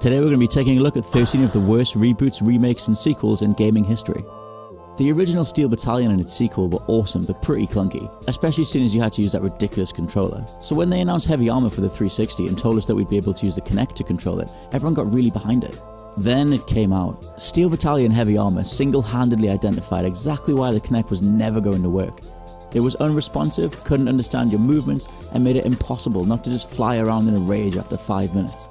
Today we're going to be taking a look at 13 of the worst reboots, remakes and sequels in gaming history. The original Steel Battalion and its sequel were awesome but pretty clunky, especially seeing as you had to use that ridiculous controller. So when they announced Heavy Armor for the 360 and told us that we'd be able to use the Kinect to control it, everyone got really behind it. Then it came out. Steel Battalion Heavy Armor single-handedly identified exactly why the Kinect was never going to work. It was unresponsive, couldn't understand your movements, and made it impossible not to just fly around in a rage after 5 minutes.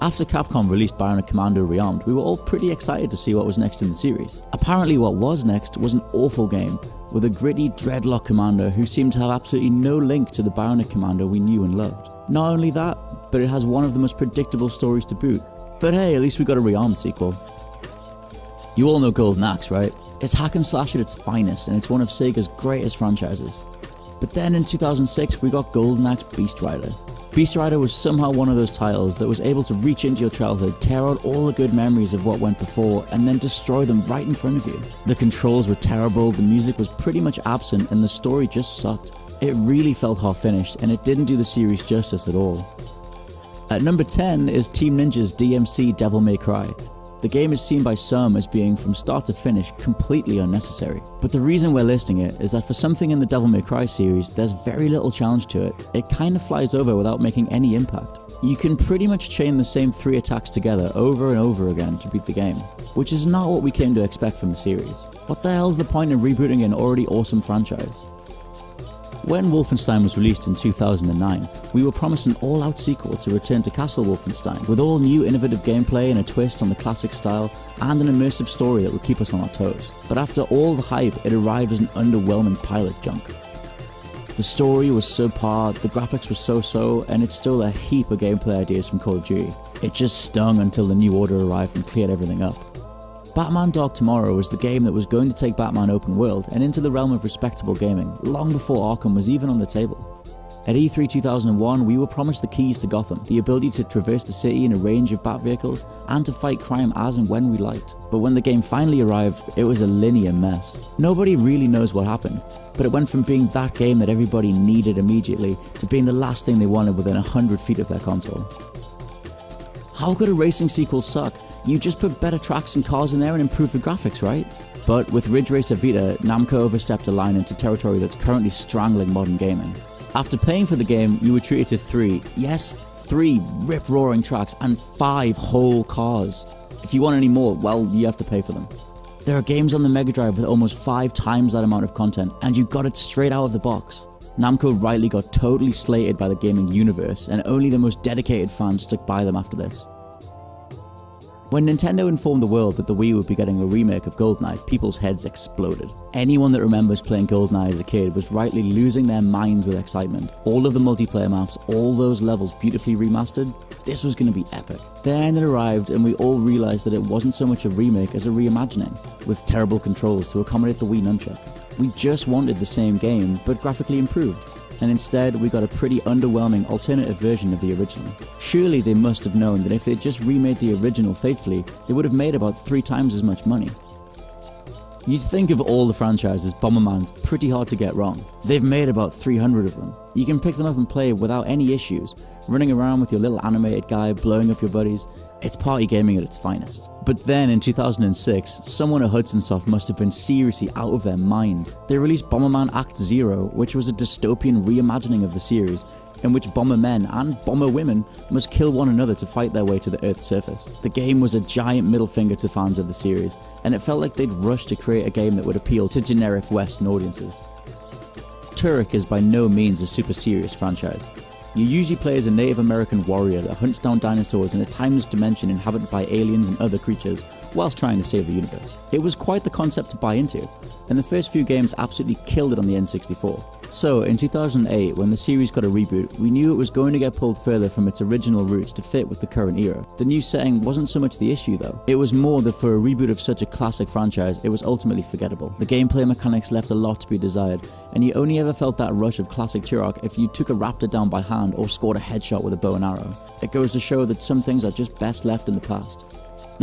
After Capcom released Bionic Commando Rearmed, we were all pretty excited to see what was next in the series. Apparently what was next was an awful game, with a gritty dreadlock commando who seemed to have absolutely no link to the Bionic Commando we knew and loved. Not only that, but it has one of the most predictable stories to boot. But hey, at least we got a Rearmed sequel. You all know Golden Axe, right? It's hack and slash at its finest, and it's one of Sega's greatest franchises. But then in 2006 we got Golden Axe Beast Rider. Beast Rider was somehow one of those titles that was able to reach into your childhood, tear out all the good memories of what went before, and then destroy them right in front of you. The controls were terrible, the music was pretty much absent, and the story just sucked. It really felt half-finished, and it didn't do the series justice at all. At number 10 is Team Ninja's DMC Devil May Cry. The game is seen by some as being from start to finish completely unnecessary. But the reason we're listing it is that for something in the Devil May Cry series, there's very little challenge to it. It kind of flies over without making any impact. You can pretty much chain the same 3 attacks together over and over again to beat the game, which is not what we came to expect from the series. What the hell's the point of rebooting an already awesome franchise? When Wolfenstein was released in 2009, we were promised an all-out sequel to Return to Castle Wolfenstein, with all new innovative gameplay and a twist on the classic style, and an immersive story that would keep us on our toes. But after all the hype, it arrived as an underwhelming pilot junk. The story was subpar, the graphics were so-so, and it stole a heap of gameplay ideas from Call of Duty. It just stung until the New Order arrived and cleared everything up. Batman Dark Tomorrow was the game that was going to take Batman open world and into the realm of respectable gaming, long before Arkham was even on the table. At E3 2001, we were promised the keys to Gotham, the ability to traverse the city in a range of bat vehicles, and to fight crime as and when we liked. But when the game finally arrived, it was a linear mess. Nobody really knows what happened, but it went from being that game that everybody needed immediately, to being the last thing they wanted within 100 feet of their console. How could a racing sequel suck? You just put better tracks and cars in there and improve the graphics, right? But with Ridge Racer Vita, Namco overstepped a line into territory that's currently strangling modern gaming. After paying for the game, you were treated to 3 rip-roaring tracks and 5 whole cars. If you want any more, well, you have to pay for them. There are games on the Mega Drive with almost 5 times that amount of content, and you got it straight out of the box. Namco rightly got totally slated by the gaming universe, and only the most dedicated fans stuck by them after this. When Nintendo informed the world that the Wii would be getting a remake of GoldenEye, people's heads exploded. Anyone that remembers playing GoldenEye as a kid was rightly losing their minds with excitement. All of the multiplayer maps, all those levels beautifully remastered, this was going to be epic. Then it arrived and we all realised that it wasn't so much a remake as a reimagining, with terrible controls to accommodate the Wii nunchuck. We just wanted the same game, but graphically improved. And instead we got a pretty underwhelming alternative version of the original. Surely they must have known that if they'd just remade the original faithfully, they would have made about 3 times as much money. You'd think of all the franchises, Bomberman's pretty hard to get wrong. They've made about 300 of them. You can pick them up and play without any issues, running around with your little animated guy, blowing up your buddies. It's party gaming at its finest. But then in 2006, someone at Hudson Soft must have been seriously out of their mind. They released Bomberman Act Zero, which was a dystopian reimagining of the series, in which bomber men and bomber women must kill one another to fight their way to the Earth's surface. The game was a giant middle finger to fans of the series, and it felt like they'd rushed to create a game that would appeal to generic Western audiences. Turok is by no means a super serious franchise. You usually play as a Native American warrior that hunts down dinosaurs in a timeless dimension inhabited by aliens and other creatures, whilst trying to save the universe. It was quite the concept to buy into, and the first few games absolutely killed it on the N64. So in 2008, when the series got a reboot, we knew it was going to get pulled further from its original roots to fit with the current era. The new setting wasn't so much the issue though. It was more that for a reboot of such a classic franchise, it was ultimately forgettable. The gameplay mechanics left a lot to be desired, and you only ever felt that rush of classic Turok if you took a raptor down by hand or scored a headshot with a bow and arrow. It goes to show that some things are just best left in the past.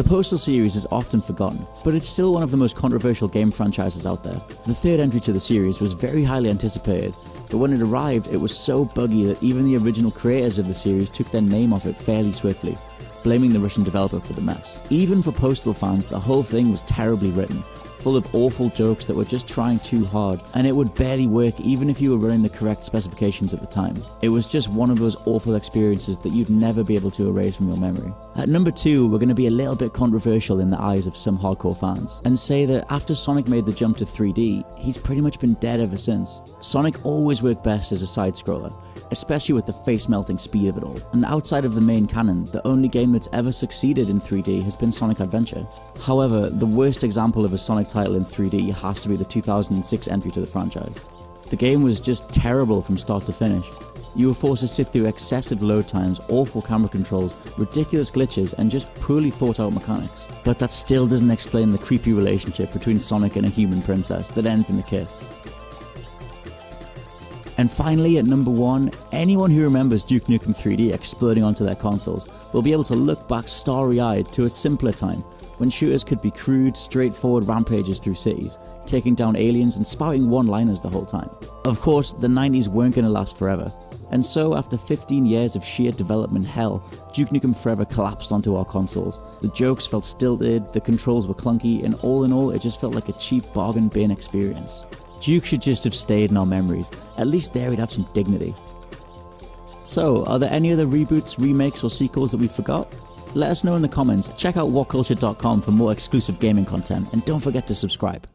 The Postal series is often forgotten, but it's still one of the most controversial game franchises out there. The third entry to the series was very highly anticipated, but when it arrived, it was so buggy that even the original creators of the series took their name off it fairly swiftly, blaming the Russian developer for the mess. Even for Postal fans, the whole thing was terribly written, full of awful jokes that were just trying too hard, and it would barely work even if you were running the correct specifications at the time. It was just one of those awful experiences that you'd never be able to erase from your memory. At number 2, we're going to be a little bit controversial in the eyes of some hardcore fans, and say that after Sonic made the jump to 3D, he's pretty much been dead ever since. Sonic always worked best as a side-scroller, especially with the face-melting speed of it all. And outside of the main canon, the only game that's ever succeeded in 3D has been Sonic Adventure. However, the worst example of a Sonic title in 3D has to be the 2006 entry to the franchise. The game was just terrible from start to finish. You were forced to sit through excessive load times, awful camera controls, ridiculous glitches, and just poorly thought out mechanics. But that still doesn't explain the creepy relationship between Sonic and a human princess that ends in a kiss. And finally, at number 1, anyone who remembers Duke Nukem 3D exploding onto their consoles will be able to look back starry-eyed to a simpler time, when shooters could be crude, straightforward rampages through cities, taking down aliens and spouting one-liners the whole time. Of course, the 90s weren't going to last forever, and so after 15 years of sheer development hell, Duke Nukem Forever collapsed onto our consoles. The jokes felt stilted, the controls were clunky, and all in all, it just felt like a cheap bargain bin experience. Duke should just have stayed in our memories. At least there he'd have some dignity. So, are there any other reboots, remakes, or sequels that we forgot? Let us know in the comments. Check out whatculture.com for more exclusive gaming content, and don't forget to subscribe.